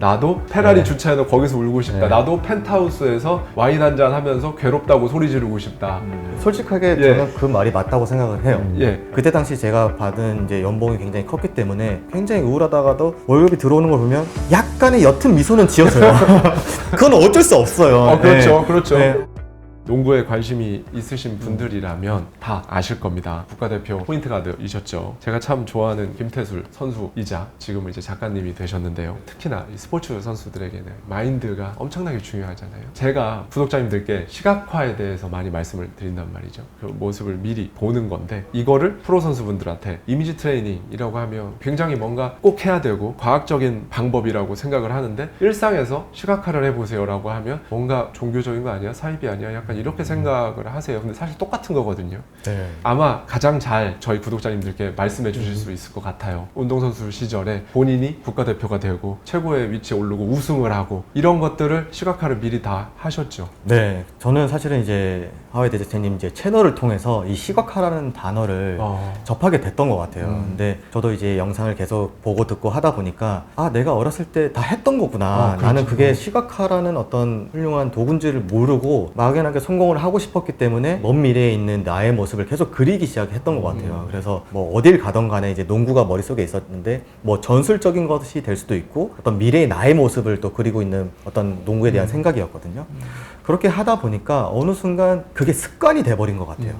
나도 페라리 네. 주차해놓고 거기서 울고 싶다. 네. 나도 펜트하우스에서 와인 한잔 하면서 괴롭다고 소리 지르고 싶다. 솔직하게 예. 저는 그 말이 맞다고 생각을 해요. 예. 그때 당시 제가 받은 이제 연봉이 굉장히 컸기 때문에 굉장히 우울하다가도 월급이 들어오는 걸 보면 약간의 옅은 미소는 지었어요. 그건 어쩔 수 없어요. 그렇죠. 네. 그렇죠. 네. 농구에 관심이 있으신 분들이라면 다 아실 겁니다. 국가대표 포인트 가드이셨죠. 제가 참 좋아하는 김태술 선수이자 지금은 이제 작가님이 되셨는데요. 특히나 이 스포츠 선수들에게는 마인드가 엄청나게 중요하잖아요. 제가 구독자님들께 시각화에 대해서 많이 말씀을 드린단 말이죠. 그 모습을 미리 보는 건데 이거를 프로 선수분들한테 이미지 트레이닝이라고 하면 굉장히 뭔가 꼭 해야 되고 과학적인 방법이라고 생각을 하는데 일상에서 시각화를 해보세요 라고 하면 뭔가 종교적인 거 아니야? 사이비 아니야? 약간 이렇게 생각을 하세요. 근데 사실 똑같은 거거든요. 네. 아마 가장 잘 저희 구독자님들께 말씀해 주실 수 있을 것 같아요. 운동선수 시절에 본인이 국가대표가 되고 최고의 위치에 오르고 우승을 하고 이런 것들을 시각화를 미리 다 하셨죠. 네, 저는 사실은 이제 하와이 대제체님 이제 채널을 통해서 이 시각화라는 단어를 접하게 됐던 것 같아요. 근데 저도 이제 영상을 계속 보고 듣고 하다 보니까 아, 내가 어렸을 때 다 했던 거구나. 그렇죠. 나는 그게 시각화라는 어떤 훌륭한 도구인지를 모르고 막연하게 성공을 하고 싶었기 때문에 먼 미래에 있는 나의 모습을 계속 그리기 시작했던 것 같아요. 그래서 뭐 어딜 가던 간에 이제 농구가 머릿속에 있었는데 뭐 전술적인 것이 될 수도 있고 어떤 미래의 나의 모습을 또 그리고 있는 어떤 농구에 대한 생각이었거든요. 그렇게 하다 보니까 어느 순간 그게 습관이 돼버린 것 같아요.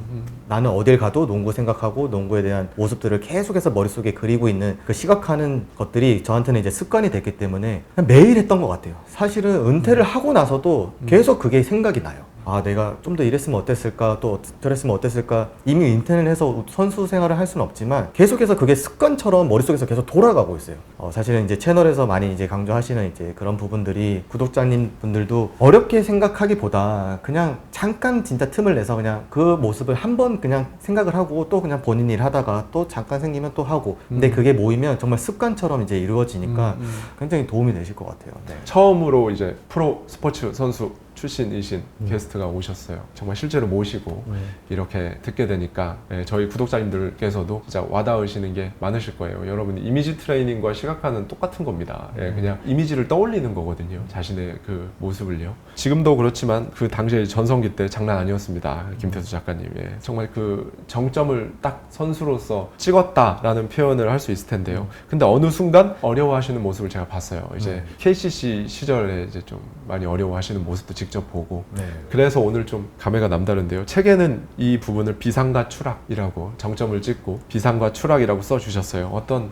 나는 어딜 가도 농구 생각하고 농구에 대한 모습들을 계속해서 머릿속에 그리고 있는 그 시각하는 것들이 저한테는 이제 습관이 됐기 때문에 그냥 매일 했던 것 같아요. 사실은 은퇴를 하고 나서도 계속 그게 생각이 나요. 아, 내가 좀 더 이랬으면 어땠을까, 또 저랬으면 어땠을까. 이미 은퇴를 해서 선수 생활을 할 수는 없지만 계속해서 그게 습관처럼 머릿속에서 계속 돌아가고 있어요. 사실은 이제 채널에서 많이 이제 강조하시는 이제 그런 부분들이 구독자님 분들도 어렵게 생각하기보다 그냥 잠깐 진짜 틈을 내서 그냥 그 모습을 한번 그냥 생각을 하고 또 그냥 본인 일 하다가 또 잠깐 생기면 또 하고. 근데 그게 모이면 정말 습관처럼 이제 이루어지니까 굉장히 도움이 되실 것 같아요. 네. 처음으로 이제 프로 스포츠 선수 출신이신 게스트가 오셨어요. 정말 실제로 모시고 이렇게 듣게 되니까 저희 구독자님들께서도 진짜 와닿으시는 게 많으실 거예요. 여러분 이미지 트레이닝과 시각화는 똑같은 겁니다. 그냥 이미지를 떠올리는 거거든요. 자신의 그 모습을요. 지금도 그렇지만 그 당시에 전성기 때 장난 아니었습니다. 김태수 작가님. 정말 그 정점을 딱 선수로서 찍었다라는 표현을 할 수 있을 텐데요. 근데 어느 순간 어려워하시는 모습을 제가 봤어요. 이제 KCC 시절에 이제 좀 많이 어려워하시는 모습도 직접 보고 네. 그래서 오늘 좀 감회가 남다른데요. 책에는 이 부분을 비상과 추락이라고 정점을 찍고 비상과 추락이라고 써주셨어요. 어떤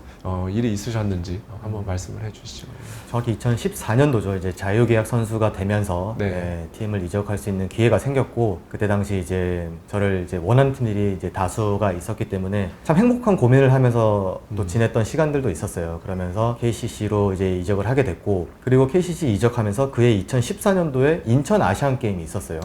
일이 있으셨는지 한번 말씀을 해주시죠. 정확히 2014년도죠. 이제 자유계약 선수가 되면서 네. 팀을 이적할 수 있는 기회가 생겼고 그때 당시 이제 저를 이제 원하는 팀들이 이제 다수가 있었기 때문에 참 행복한 고민을 하면서 또 지냈던 시간들도 있었어요. 그러면서 KCC로 이제 이적을 하게 됐고 그리고 KCC 이적하면서 그해 2014년도에 인천 아시안 게임이 있었어요.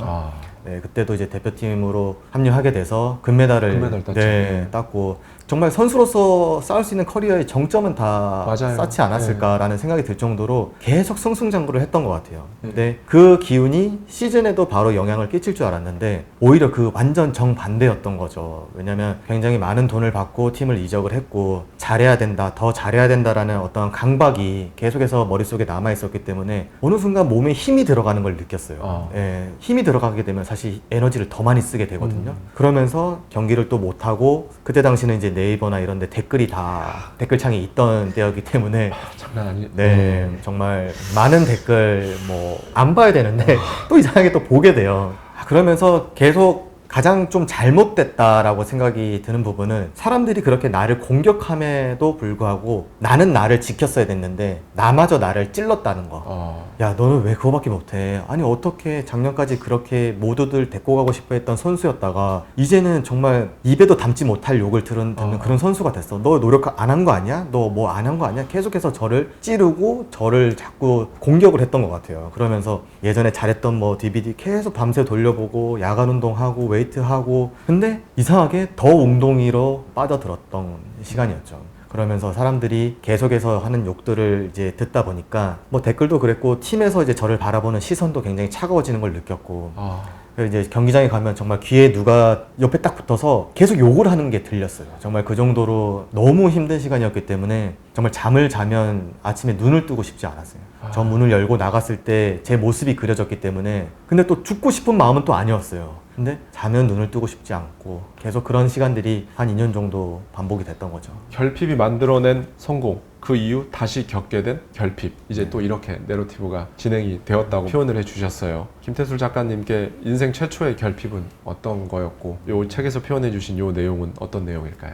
네, 그때도 이제 대표팀으로 합류하게 돼서 금메달을 땄죠. 네, 땄고 정말 선수로서 쌓을 수 있는 커리어의 정점은 다 맞아요. 쌓지 않았을까라는 생각이 들 정도로 계속 승승장구를 했던 것 같아요. 근데 그 기운이 시즌에도 바로 영향을 끼칠 줄 알았는데 오히려 그 완전 정반대였던 거죠. 왜냐면 굉장히 많은 돈을 받고 팀을 이적을 했고 잘해야 된다, 더 잘해야 된다라는 어떤 강박이 계속해서 머릿속에 남아 있었기 때문에 어느 순간 몸에 힘이 들어가는 걸 느꼈어요. 예, 힘이 들어가게 되면 사실 에너지를 더 많이 쓰게 되거든요. 그러면서 경기를 또 못하고 그때 당시는 이제 네이버나 이런 데 댓글이 다 댓글창에 있던 때였기 때문에 장난 아니에요. 네, 정말 많은 댓글 뭐 안 봐야 되는데 또 이상하게 또 보게 돼요. 그러면서 계속 가장 좀 잘못됐다라고 생각이 드는 부분은 사람들이 그렇게 나를 공격함에도 불구하고 나는 나를 지켰어야 됐는데 나마저 나를 찔렀다는 거. 야, 너는 왜 그거밖에 못해? 아니 어떻게 작년까지 그렇게 모두들 데리고 가고 싶어 했던 선수였다가 이제는 정말 입에도 담지 못할 욕을 듣는 그런 선수가 됐어. 너 노력 안 한 거 아니야? 너 뭐 안 한 거 아니야? 계속해서 저를 찌르고 저를 자꾸 공격을 했던 것 같아요. 그러면서 예전에 잘했던 뭐 DVD 계속 밤새 돌려보고 야간 운동하고 웨이트하고 근데 이상하게 더 웅덩이로 빠져들었던 시간이었죠. 그러면서 사람들이 계속해서 하는 욕들을 이제 듣다 보니까 뭐 댓글도 그랬고 팀에서 이제 저를 바라보는 시선도 굉장히 차가워지는 걸 느꼈고 그래서 이제 경기장에 가면 정말 귀에 누가 옆에 딱 붙어서 계속 욕을 하는 게 들렸어요. 정말 그 정도로 너무 힘든 시간이었기 때문에 정말 잠을 자면 아침에 눈을 뜨고 싶지 않았어요. 저 문을 열고 나갔을 때 제 모습이 그려졌기 때문에. 근데 또 죽고 싶은 마음은 또 아니었어요. 근데 자면 눈을 뜨고 싶지 않고 계속 그런 시간들이 한 2년 정도 반복이 됐던 거죠. 결핍이 만들어낸 성공, 그 이후 다시 겪게 된 결핍, 이제 또 이렇게 내러티브가 진행이 되었다고 표현을 해주셨어요. 김태술 작가님께 인생 최초의 결핍은 어떤 거였고, 이 책에서 표현해 주신 이 내용은 어떤 내용일까요?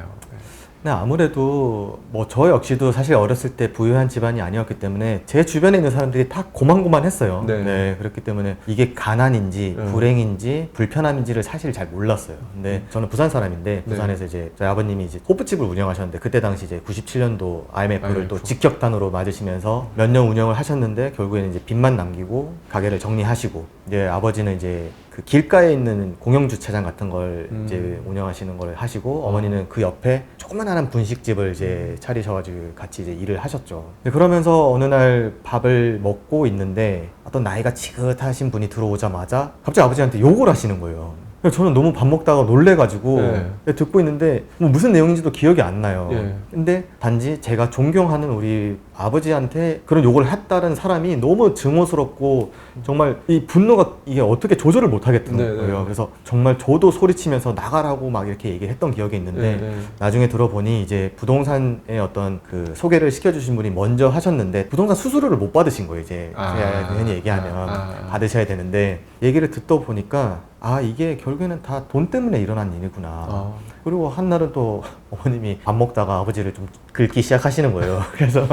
네, 아무래도 뭐 저 역시도 사실 어렸을 때 부유한 집안이 아니었기 때문에 제 주변에 있는 사람들이 다 고만고만했어요. 네. 그렇기 때문에 이게 가난인지 불행인지 불편함인지를 사실 잘 몰랐어요. 근데 저는 부산 사람인데 부산에서 이제 저희 아버님이 이제 호프집을 운영하셨는데 그때 당시 이제 97년도 IMF를 또 직격탄으로 맞으시면서 몇 년 운영을 하셨는데 결국에는 이제 빚만 남기고 가게를 정리하시고, 이제 아버지는 이제 그 길가에 있는 공영주차장 같은 걸 이제 운영하시는 걸 하시고, 어머니는 그 옆에 조그만한 분식집을 이제 차리셔가지고 같이 이제 일을 하셨죠. 그러면서 어느 날 밥을 먹고 있는데 어떤 나이가 지긋하신 분이 들어오자마자 갑자기 아버지한테 욕을 하시는 거예요. 저는 너무 밥 먹다가 놀래가지고 듣고 있는데 뭐 무슨 내용인지도 기억이 안 나요. 근데 단지 제가 존경하는 우리 아버지한테 그런 욕을 했다는 사람이 너무 증오스럽고 정말 이 분노가 이게 어떻게 조절을 못 하겠더라고요. 거예요. 그래서 정말 저도 소리치면서 나가라고 막 이렇게 얘기를 했던 기억이 있는데 나중에 들어보니 이제 부동산의 어떤 그 소개를 시켜주신 분이 먼저 하셨는데 부동산 수수료를 못 받으신 거예요. 이제 제가 당연히 얘기하면 받으셔야 되는데, 얘기를 듣다 보니까 이게 결국에는 다 돈 때문에 일어난 일이구나. 그리고 한날은 또 어머님이 밥 먹다가 아버지를 좀 긁기 시작하시는 거예요. 그래서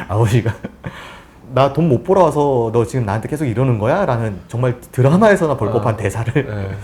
아버지가 나 돈 못 벌어와서 너 지금 나한테 계속 이러는 거야? 라는 정말 드라마에서나 볼 법한 대사를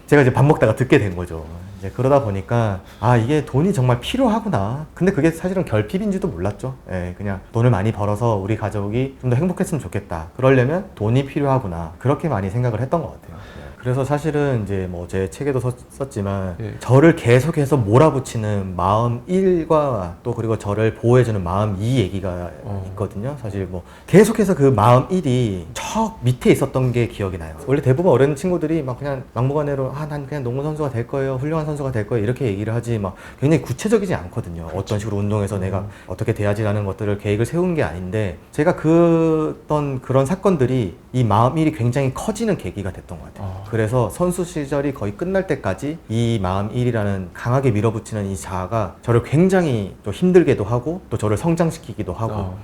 제가 이제 밥 먹다가 듣게 된 거죠. 이제 그러다 보니까 이게 돈이 정말 필요하구나. 근데 그게 사실은 결핍인지도 몰랐죠. 그냥 돈을 많이 벌어서 우리 가족이 좀 더 행복했으면 좋겠다. 그러려면 돈이 필요하구나. 그렇게 많이 생각을 했던 것 같아요. 그래서 사실은 이제 뭐 제 책에도 썼지만 저를 계속해서 몰아붙이는 마음 1과 또 그리고 저를 보호해주는 마음 2 얘기가 있거든요. 사실 뭐 계속해서 그 마음 1이 저 밑에 있었던 게 기억이 나요. 원래 대부분 어린 친구들이 막 그냥 막무가내로 난 그냥 농구 선수가 될 거예요, 훌륭한 선수가 될 거예요 이렇게 얘기를 하지 막 굉장히 구체적이지 않거든요. 어떤 식으로 운동해서 내가 어떻게 돼야지라는 것들을 계획을 세운 게 아닌데, 제가 그런 사건들이 이 마음 1이 굉장히 커지는 계기가 됐던 것 같아요. 그래서 선수 시절이 거의 끝날 때까지 이 마음 1이라는 강하게 밀어붙이는 이 자아가 저를 굉장히 또 힘들게도 하고 또 저를 성장시키기도 하고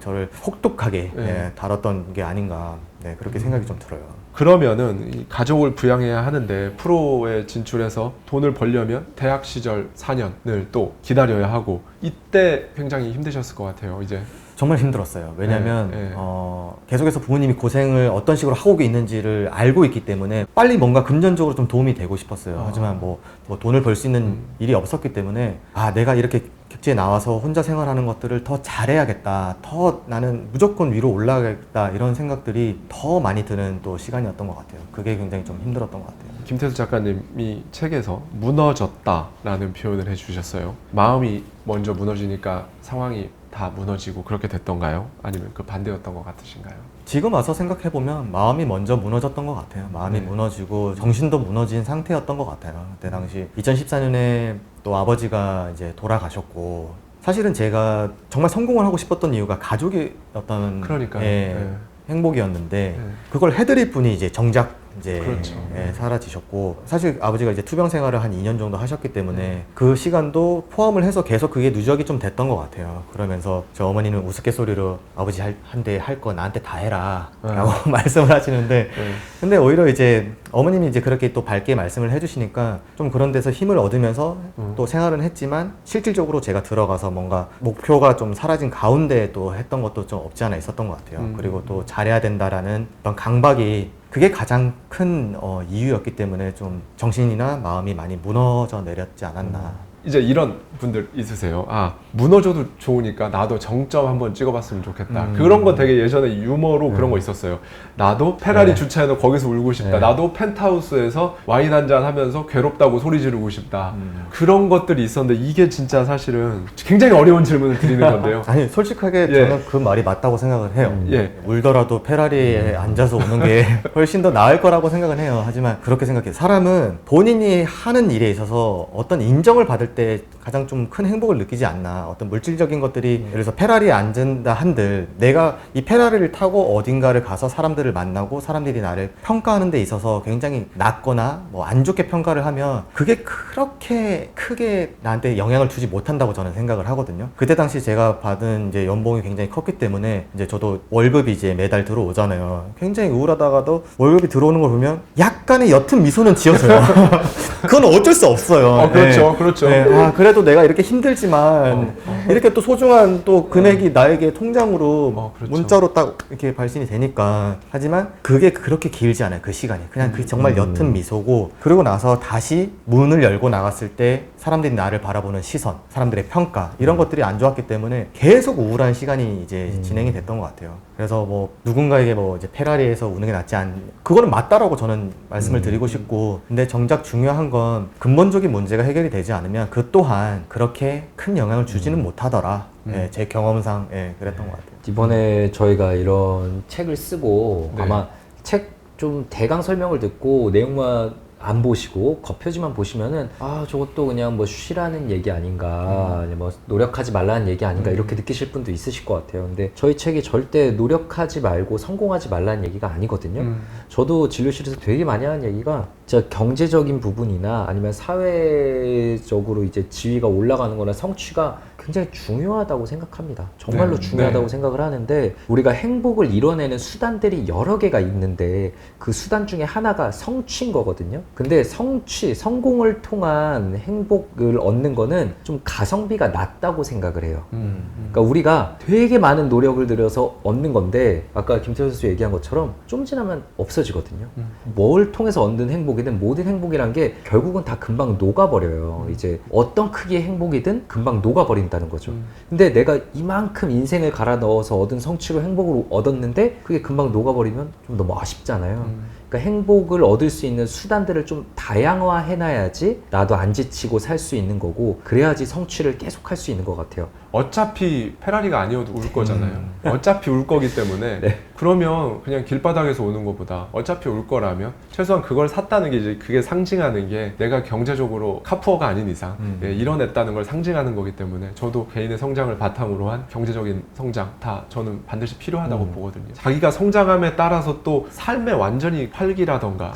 저를 혹독하게 다뤘던 게 아닌가, 그렇게 생각이 좀 들어요. 그러면은 이 가족을 부양해야 하는데 프로에 진출해서 돈을 벌려면 대학 시절 4년을 또 기다려야 하고, 이때 굉장히 힘드셨을 것 같아요. 이제 정말 힘들었어요. 왜냐면 계속해서 부모님이 고생을 어떤 식으로 하고 있는지를 알고 있기 때문에 빨리 뭔가 금전적으로 좀 도움이 되고 싶었어요. 하지만 뭐 돈을 벌 수 있는 일이 없었기 때문에 내가 이렇게 객지에 나와서 혼자 생활하는 것들을 더 잘해야겠다, 더 나는 무조건 위로 올라가겠다, 이런 생각들이 더 많이 드는 또 시간이었던 것 같아요. 그게 굉장히 좀 힘들었던 것 같아요. 김태수 작가님이 책에서 무너졌다라는 표현을 해주셨어요. 마음이 먼저 무너지니까 상황이 다 무너지고 그렇게 됐던가요? 아니면 그 반대였던 것 같으신가요? 지금 와서 생각해보면 마음이 먼저 무너졌던 것 같아요. 마음이 무너지고 정신도 무너진 상태였던 것 같아요. 그때 당시 2014년에 또 아버지가 이제 돌아가셨고, 사실은 제가 정말 성공을 하고 싶었던 이유가 가족의 어떤 행복이었는데 그걸 해드릴 분이 이제 정작 이제 사라지셨고, 사실 아버지가 이제 투병 생활을 한 2년 정도 하셨기 때문에 그 시간도 포함을 해서 계속 그게 누적이 좀 됐던 것 같아요. 그러면서 저 어머니는 우스갯소리로 아버지 한데 할 거 나한테 다 해라 라고 말씀을 하시는데 근데 오히려 이제 어머님이 이제 그렇게 또 밝게 말씀을 해주시니까 좀 그런 데서 힘을 얻으면서 또 생활은 했지만 실질적으로 제가 들어가서 뭔가 목표가 좀 사라진 가운데 또 했던 것도 좀 없지 않아 있었던 것 같아요. 그리고 또 잘해야 된다라는 그런 강박이, 그게 가장 큰 이유였기 때문에 좀 정신이나 마음이 많이 무너져 내렸지 않았나. 이제 이런 분들 있으세요. 무너져도 좋으니까 나도 정점 한번 찍어봤으면 좋겠다. 그런 거 되게 예전에 유머로 그런 거 있었어요. 나도 페라리 주차해놓고 거기서 울고 싶다. 나도 펜트하우스에서 와인 한잔 하면서 괴롭다고 소리 지르고 싶다. 그런 것들이 있었는데 이게 진짜 사실은 굉장히 어려운 질문을 드리는 건데요. 아니 솔직하게 저는 그 말이 맞다고 생각을 해요. 울더라도 페라리에 앉아서 오는 게 훨씬 더 나을 거라고 생각은 해요. 하지만 그렇게 생각해요. 사람은 본인이 하는 일에 있어서 어떤 인정을 받을 살 때 가장 좀 큰 행복을 느끼지 않나. 어떤 물질적인 것들이 예를 들어서 페라리에 앉는다 한들 내가 이 페라리를 타고 어딘가를 가서 사람들을 만나고 사람들이 나를 평가하는 데 있어서 굉장히 낮거나 뭐 안 좋게 평가를 하면 그게 그렇게 크게 나한테 영향을 주지 못한다고 저는 생각을 하거든요. 그때 당시 제가 받은 이제 연봉이 굉장히 컸기 때문에 이제 저도 월급이 이제 매달 들어오잖아요. 굉장히 우울하다가도 월급이 들어오는 걸 보면 약간의 옅은 미소는 지어져요. 그건 어쩔 수 없어요. 그렇죠. 네. 그렇죠. 네. 그래도 내가 이렇게 힘들지만 이렇게 또 소중한 또 금액이 나에게 통장으로 그렇죠. 문자로 딱 이렇게 발신이 되니까. 하지만 그게 그렇게 길지 않아요. 그 시간이 그냥 그 정말 옅은 미소고, 그러고 나서 다시 문을 열고 나갔을 때 사람들이 나를 바라보는 시선, 사람들의 평가, 이런 것들이 안 좋았기 때문에 계속 우울한 시간이 이제 진행이 됐던 것 같아요. 그래서 뭐 누군가에게 뭐 이제 페라리에서 우는 게 낫지 않, 그거는 맞다라고 저는 말씀을 드리고 싶고, 근데 정작 중요한 건 근본적인 문제가 해결이 되지 않으면 그 또한 그렇게 큰 영향을 주지는 못하더라. 예, 제 경험상 그랬던 것 같아요. 이번에 저희가 이런 책을 쓰고 네. 아마 책 좀 대강 설명을 듣고 내용만 안 보시고 겉표지만 보시면은 저것도 그냥 뭐 쉬라는 얘기 아닌가, 아니 뭐 노력하지 말라는 얘기 아닌가 이렇게 느끼실 분도 있으실 것 같아요. 근데 저희 책이 절대 노력하지 말고 성공하지 말라는 얘기가 아니거든요. 저도 진료실에서 되게 많이 하는 얘기가 진짜 경제적인 부분이나 아니면 사회적으로 이제 지위가 올라가는 거나 성취가 굉장히 중요하다고 생각합니다. 정말로 네, 중요하다고 네. 생각을 하는데, 우리가 행복을 이뤄내는 수단들이 여러 개가 있는데 그 수단 중에 하나가 성취인 거거든요. 근데 성취, 성공을 통한 행복을 얻는 거는 좀 가성비가 낮다고 생각을 해요. 그러니까 우리가 되게 많은 노력을 들여서 얻는 건데, 아까 김태호 선수 얘기한 것처럼 좀 지나면 없어지거든요. 뭘 통해서 얻는 행복이든 모든 행복이란 게 결국은 다 금방 녹아버려요. 이제 어떤 크기의 행복이든 금방 녹아버린다는 거죠. 근데 내가 이만큼 인생을 갈아 넣어서 얻은 성취로 행복을 얻었는데 그게 금방 녹아버리면 좀 너무 아쉽잖아요. 그러니까 행복을 얻을 수 있는 수단들을 좀 다양화해놔야지 나도 안 지치고 살 수 있는 거고, 그래야지 성취를 계속 할 수 있는 것 같아요. 어차피 페라리가 아니어도 울 거잖아요. 어차피 울 거기 때문에 네. 그러면 그냥 길바닥에서 오는 것보다 어차피 울 거라면 최소한 그걸 샀다는 게 이제 그게 상징하는 게 내가 경제적으로 카푸어가 아닌 이상 이뤄냈다는 걸 상징하는 거기 때문에 저도 개인의 성장을 바탕으로 한 경제적인 성장 다 저는 반드시 필요하다고 보거든요. 자기가 성장함에 따라서 또 삶에 완전히 활기라던가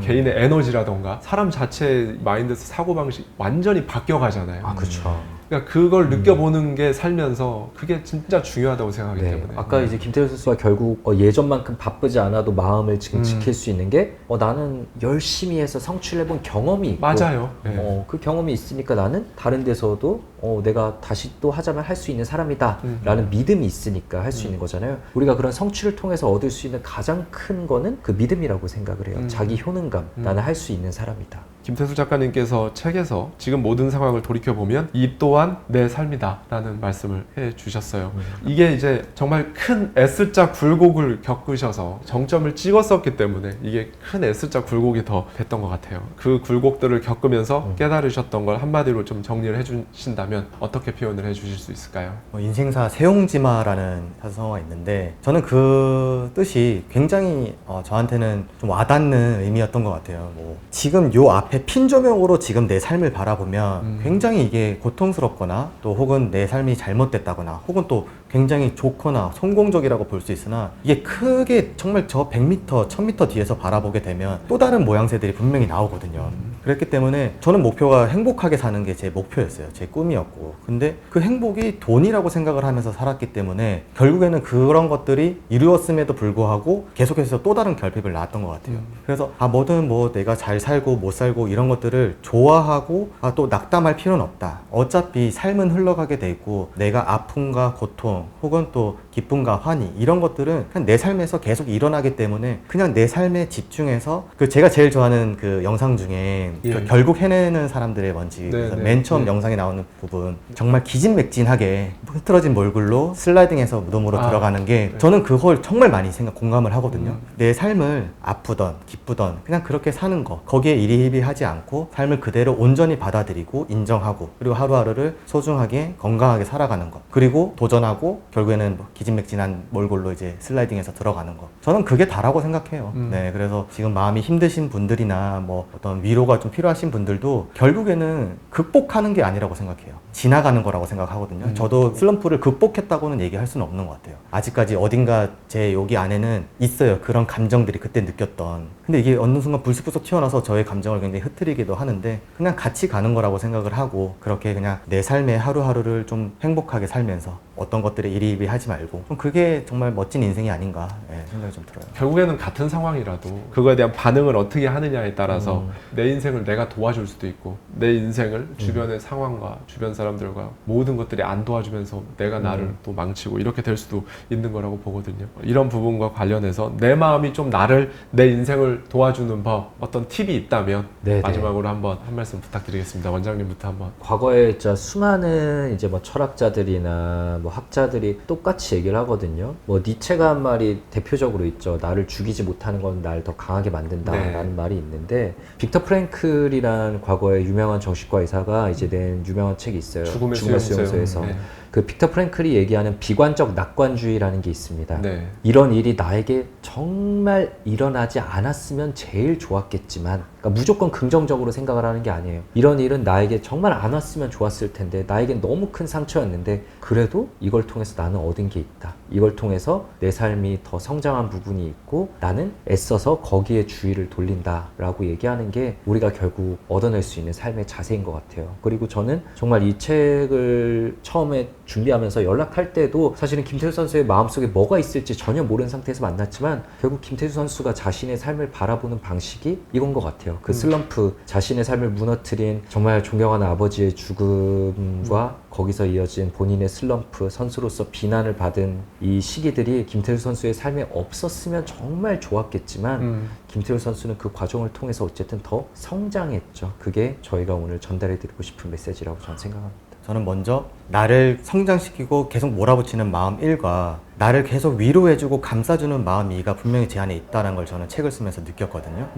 개인의 에너지라던가 사람 자체의 마인드, 사고방식 완전히 바뀌어가잖아요. 그렇죠. 그러니까 그걸 느껴보는 게 살면서 그게 진짜 중요하다고 생각하기 때문에. 아까 이제 김태우 선수가 결국 예전만큼 바쁘지 않아도 마음을 지금 지킬 수 있는 게 나는 열심히 해서 성취를 해본 경험이 있고, 맞아요. 네. 그 경험이 있으니까 나는 다른 데서도 내가 다시 또 하자면 할 수 있는 사람이다 라는 믿음이 있으니까 할 수 있는 거잖아요. 우리가 그런 성취를 통해서 얻을 수 있는 가장 큰 거는 그 믿음이라고 생각을 해요. 자기 효능감, 나는 할 수 있는 사람이다. 김태수 작가님께서 책에서 지금 모든 상황을 돌이켜보면 이 또한 내 삶이다 라는 말씀을 해주셨어요. 이게 이제 정말 큰 S자 굴곡을 겪으셔서 정점을 찍었었기 때문에 이게 큰 S자 굴곡이 더 됐던 것 같아요. 그 굴곡들을 겪으면서 깨달으셨던 걸 한마디로 좀 정리를 해주신다면 어떻게 표현을 해주실 수 있을까요? 인생사 세옹지마라는 사성어가 있는데, 저는 그 뜻이 굉장히 저한테는 좀 와닿는 의미였던 것 같아요. 뭐 지금 요 앞에 핀 조명으로 지금 내 삶을 바라보면 굉장히 이게 고통스럽거나 또 혹은 내 삶이 잘못됐다거나 혹은 또 굉장히 좋거나 성공적이라고 볼 수 있으나, 이게 크게 정말 저 100m, 1000m 뒤에서 바라보게 되면 또 다른 모양새들이 분명히 나오거든요. 그랬기 때문에 저는 목표가 행복하게 사는 게 제 목표였어요. 제 꿈이었고. 근데 그 행복이 돈이라고 생각을 하면서 살았기 때문에 결국에는 그런 것들이 이루었음에도 불구하고 계속해서 또 다른 결핍을 낳았던 것 같아요. 그래서 뭐든 뭐 내가 잘 살고 못 살고 이런 것들을 좋아하고 또 낙담할 필요는 없다. 어차피 삶은 흘러가게 돼 있고 내가 아픔과 고통 혹은 또 기쁨과 환희 이런 것들은 그냥 내 삶에서 계속 일어나기 때문에 그냥 내 삶에 집중해서, 그 제가 제일 좋아하는 그 영상 중에 그 결국 해내는 사람들의 원칙, 맨 처음 영상에 나오는 부분, 정말 기진맥진하게 흐트러진 몰골로 슬라이딩해서 무덤으로 들어가는 게 저는 그걸 정말 많이 공감을 하거든요. 내 삶을 아프던 기쁘던 그냥 그렇게 사는 거, 거기에 이리희비하지 않고 삶을 그대로 온전히 받아들이고 인정하고, 그리고 하루하루를 소중하게 건강하게 살아가는 거, 그리고 도전하고 결국에는 기진맥진한 몰골로 이제 슬라이딩해서 들어가는 거, 저는 그게 다라고 생각해요. 네, 그래서 지금 마음이 힘드신 분들이나 뭐 어떤 위로가 좀 좀 필요하신 분들도 결국에는 극복하는 게 아니라고 생각해요. 지나가는 거라고 생각하거든요. 저도 슬럼프를 극복했다고는 얘기할 수는 없는 것 같아요. 아직까지 어딘가 제 여기 안에는 있어요. 그런 감정들이 그때 느꼈던. 근데 이게 어느 순간 불쑥불쑥 튀어나와서 저의 감정을 굉장히 흐트리기도 하는데 그냥 같이 가는 거라고 생각을 하고 그렇게 그냥 내 삶의 하루하루를 좀 행복하게 살면서 어떤 것들에 이리이리하지 말고 좀 그게 정말 멋진 인생이 아닌가 생각이 좀 들어요. 결국에는 같은 상황이라도 그거에 대한 반응을 어떻게 하느냐에 따라서 내 인생을 내가 도와줄 수도 있고 내 인생을 주변의 상황과 주변 사람들과 모든 것들이 안 도와주면서 내가 나를 또 망치고 이렇게 될 수도 있는 거라고 보거든요. 이런 부분과 관련해서 내 마음이 좀 나를 내 인생을 도와주는 법 어떤 팁이 있다면 네네. 마지막으로 한번 한 말씀 부탁드리겠습니다. 원장님부터 한번. 과거에 진짜 수많은 이제 뭐 철학자들이나 뭐 학자들이 똑같이 얘기를 하거든요. 뭐 니체가 한 말이 대표적으로 있죠. 나를 죽이지 못하는 건 날 더 강하게 만든다라는 말이 있는데 빅터 프랭클이란 과거에 유명한 정신과 의사가 이제 낸 유명한 책이 있어요. 죽음의 수용소에서. 네. 그 빅터 프랭클이 얘기하는 비관적 낙관주의라는 게 있습니다. 네. 이런 일이 나에게 정말 일어나지 않았으면 제일 좋았겠지만, 그러니까 무조건 긍정적으로 생각을 하는 게 아니에요. 이런 일은 나에게 정말 안 왔으면 좋았을 텐데, 나에겐 너무 큰 상처였는데 그래도 이걸 통해서 나는 얻은 게 있다. 이걸 통해서 내 삶이 더 성장한 부분이 있고 나는 애써서 거기에 주의를 돌린다라고 얘기하는 게 우리가 결국 얻어낼 수 있는 삶의 자세인 것 같아요. 그리고 저는 정말 이 책을 처음에 준비하면서 연락할 때도 사실은 김태수 선수의 마음속에 뭐가 있을지 전혀 모르는 상태에서 만났지만 결국 김태수 선수가 자신의 삶을 바라보는 방식이 이건 것 같아요. 그 슬럼프, 자신의 삶을 무너뜨린 정말 존경하는 아버지의 죽음과 거기서 이어진 본인의 슬럼프, 선수로서 비난을 받은 이 시기들이 김태수 선수의 삶에 없었으면 정말 좋았겠지만 김태우 선수는 그 과정을 통해서 어쨌든 더 성장했죠. 그게 저희가 오늘 전달해드리고 싶은 메시지라고 저는 생각합니다. 저는 먼저 나를 성장시키고 계속 몰아붙이는 마음 1과 나를 계속 위로해주고 감싸주는 마음 2가 분명히 제 안에 있다는 걸 저는 책을 쓰면서 느꼈거든요.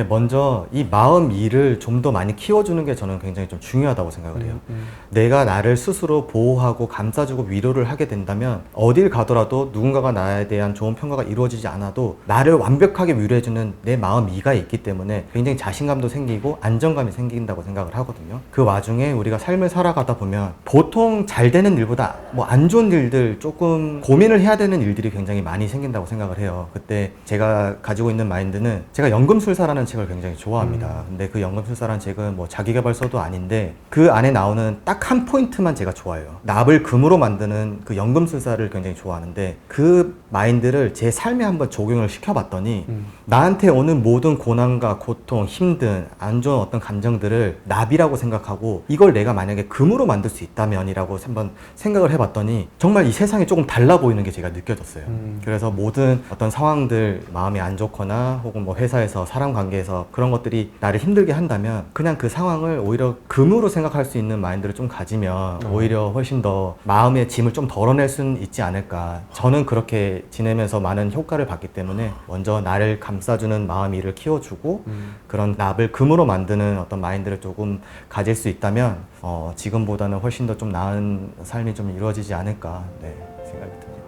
먼저 이 마음 2를 좀 더 많이 키워주는 게 저는 굉장히 좀 중요하다고 생각을 해요. 내가 나를 스스로 보호하고 감싸주고 위로를 하게 된다면 어딜 가더라도 누군가가 나에 대한 좋은 평가가 이루어지지 않아도 나를 완벽하게 위로해주는 내 마음 2가 있기 때문에 굉장히 자신감도 생기고 안정감이 생긴다고 생각을 하거든요. 그 와중에 우리가 삶을 살아가다 보면 보통 잘 되는 일보다 뭐 안 좋은 일들, 조금 고민을 해야 되는 일들이 굉장히 많이 생긴다고 생각을 해요. 그때 제가 가지고 있는 마인드는, 제가 연금술사라는 책을 굉장히 좋아합니다. 근데 그 연금술사라는 책은 뭐 자기계발서도 아닌데 그 안에 나오는 딱 한 포인트만 제가 좋아해요. 납을 금으로 만드는 그 연금술사를 굉장히 좋아하는데 그 마인드를 제 삶에 한번 적용을 시켜봤더니 나한테 오는 모든 고난과 고통, 힘든 안 좋은 어떤 감정들을 납이라고 생각하고 이걸 내가 만약에 금으로 만들 수 있다면이라고 한번 생각을 해봤더니 정말 이 세상이 조금 달라 보이는 게 제가 느껴졌어요. 그래서 모든 어떤 상황들, 마음이 안 좋거나 혹은 뭐 회사에서 사람 관계에서 그런 것들이 나를 힘들게 한다면 그냥 그 상황을 오히려 금으로 생각할 수 있는 마인드를 좀 가지면 오히려 훨씬 더 마음의 짐을 좀 덜어낼 수는 있지 않을까. 저는 그렇게 지내면서 많은 효과를 봤기 때문에 먼저 나를 감싸주는 마음 일을 키워주고 그런 납을 금으로 만드는 어떤 마인드를 조금 가질 수 있다면 지금보다는 훨씬 더 좀 나은 삶이 좀 이루어지지 않을까 생각이 듭니다.